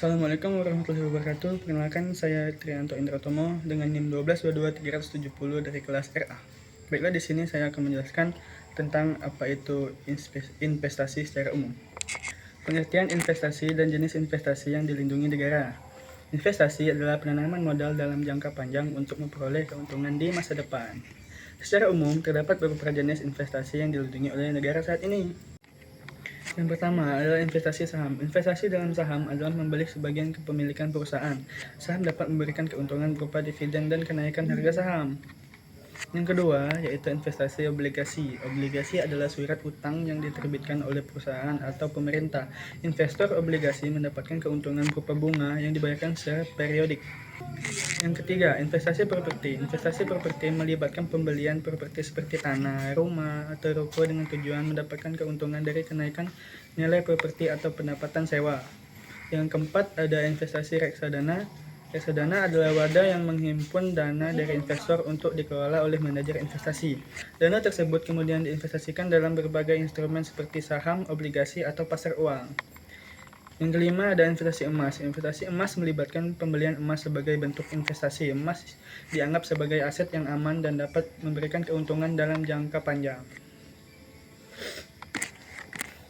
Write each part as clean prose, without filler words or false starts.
Assalamualaikum warahmatullahi wabarakatuh. Perkenalkan, saya Trianto Indratomo dengan NIM 1222370 dari kelas RA. Baiklah, di sini saya akan menjelaskan tentang apa itu investasi secara umum. Pengertian investasi dan jenis investasi yang dilindungi negara. Investasi adalah penanaman modal dalam jangka panjang untuk memperoleh keuntungan di masa depan. Secara umum, terdapat beberapa jenis investasi yang dilindungi oleh negara saat ini. Yang pertama adalah investasi saham. Investasi dalam saham adalah membeli sebagian kepemilikan perusahaan. Saham dapat memberikan keuntungan berupa dividen dan kenaikan harga saham. Yang kedua yaitu investasi obligasi. Obligasi adalah surat utang yang diterbitkan oleh perusahaan atau pemerintah. Investor obligasi mendapatkan keuntungan berupa bunga yang dibayarkan secara periodik. Yang ketiga, investasi properti. Investasi properti melibatkan pembelian properti seperti tanah, rumah, atau ruko dengan tujuan mendapatkan keuntungan dari kenaikan nilai properti atau pendapatan sewa. Yang keempat, ada investasi reksadana. Reksadana adalah wadah yang menghimpun dana dari investor untuk dikelola oleh manajer investasi. Dana tersebut kemudian diinvestasikan dalam berbagai instrumen seperti saham, obligasi, atau pasar uang. Yang kelima ada investasi emas. Investasi emas melibatkan pembelian emas sebagai bentuk investasi. Emas dianggap sebagai aset yang aman dan dapat memberikan keuntungan dalam jangka panjang.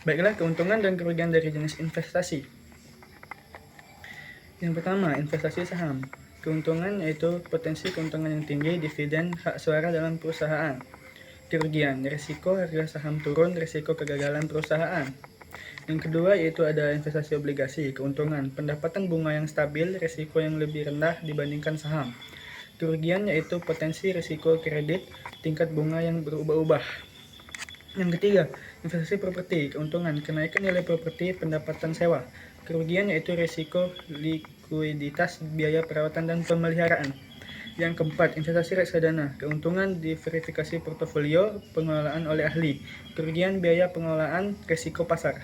Baiklah, keuntungan dan kerugian dari jenis investasi. Yang pertama, investasi saham. Keuntungan yaitu potensi keuntungan yang tinggi, dividen, hak suara dalam perusahaan. Kerugian, risiko harga saham turun, risiko kegagalan perusahaan. Yang kedua yaitu ada investasi obligasi. Keuntungan, pendapatan bunga yang stabil, risiko yang lebih rendah dibandingkan saham. Kerugian yaitu potensi risiko kredit, tingkat bunga yang berubah-ubah. Yang ketiga, investasi properti. Keuntungan, kenaikan nilai properti, pendapatan sewa. Kerugian yaitu risiko likuiditas, biaya perawatan dan pemeliharaan. Yang keempat, investasi reksadana. Keuntungan, diverifikasi portofolio, pengelolaan oleh ahli. Kerugian, biaya pengelolaan, risiko pasar.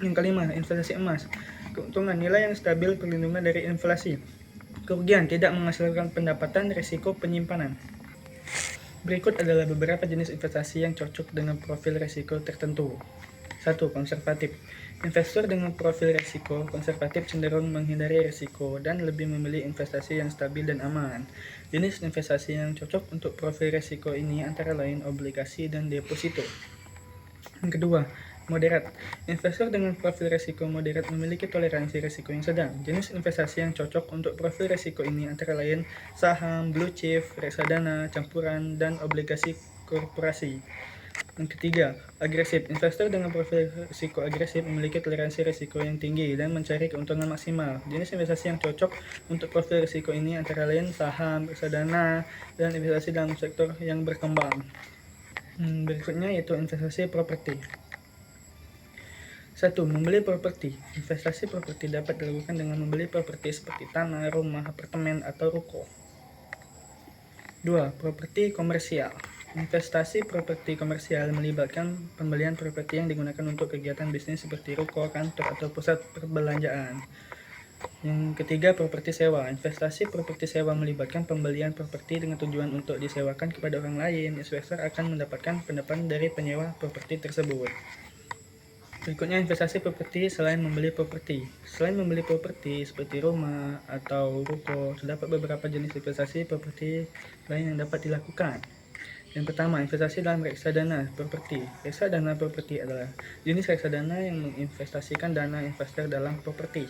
Yang kelima, investasi emas. Keuntungan, nilai yang stabil, perlindungan dari inflasi. Kerugian, tidak menghasilkan pendapatan, risiko penyimpanan. Berikut adalah beberapa jenis investasi yang cocok dengan profil risiko tertentu. 1. Konservatif. Investor dengan profil risiko konservatif cenderung menghindari risiko dan lebih memilih investasi yang stabil dan aman. Jenis investasi yang cocok untuk profil risiko ini antara lain obligasi dan deposito. Yang kedua, moderat. Investor dengan profil risiko moderat memiliki toleransi risiko yang sedang. Jenis investasi yang cocok untuk profil risiko ini antara lain saham, blue chip, reksadana, campuran, dan obligasi korporasi. Yang ketiga, agresif. Investor dengan profil risiko agresif memiliki toleransi risiko yang tinggi dan mencari keuntungan maksimal. Jenis investasi yang cocok untuk profil risiko ini antara lain saham, reksadana, dan investasi dalam sektor yang berkembang. Berikutnya yaitu investasi properti. 1. Membeli properti. Investasi properti dapat dilakukan dengan membeli properti seperti tanah, rumah, apartemen, atau ruko. 2. Properti komersial. Investasi properti komersial melibatkan pembelian properti yang digunakan untuk kegiatan bisnis seperti ruko, kantor, atau pusat perbelanjaan. Yang ketiga, properti sewa. Investasi properti sewa melibatkan pembelian properti dengan tujuan untuk disewakan kepada orang lain. Investor akan mendapatkan pendapatan dari penyewa properti tersebut. Berikutnya, investasi properti selain membeli properti. Selain membeli properti seperti rumah atau ruko, terdapat beberapa jenis investasi properti lain yang dapat dilakukan. Yang pertama, investasi dalam reksadana properti. Reksadana properti adalah jenis reksadana yang menginvestasikan dana investor dalam properti.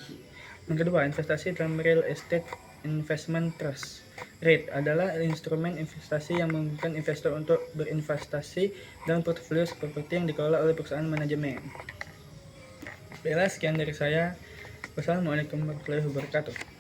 Yang kedua, investasi dalam real estate investment trust. REIT adalah instrumen investasi yang memungkinkan investor untuk berinvestasi dalam portofolio properti yang dikelola oleh perusahaan manajemen. Baiklah, sekian dari saya. Wassalamualaikum warahmatullahi wabarakatuh.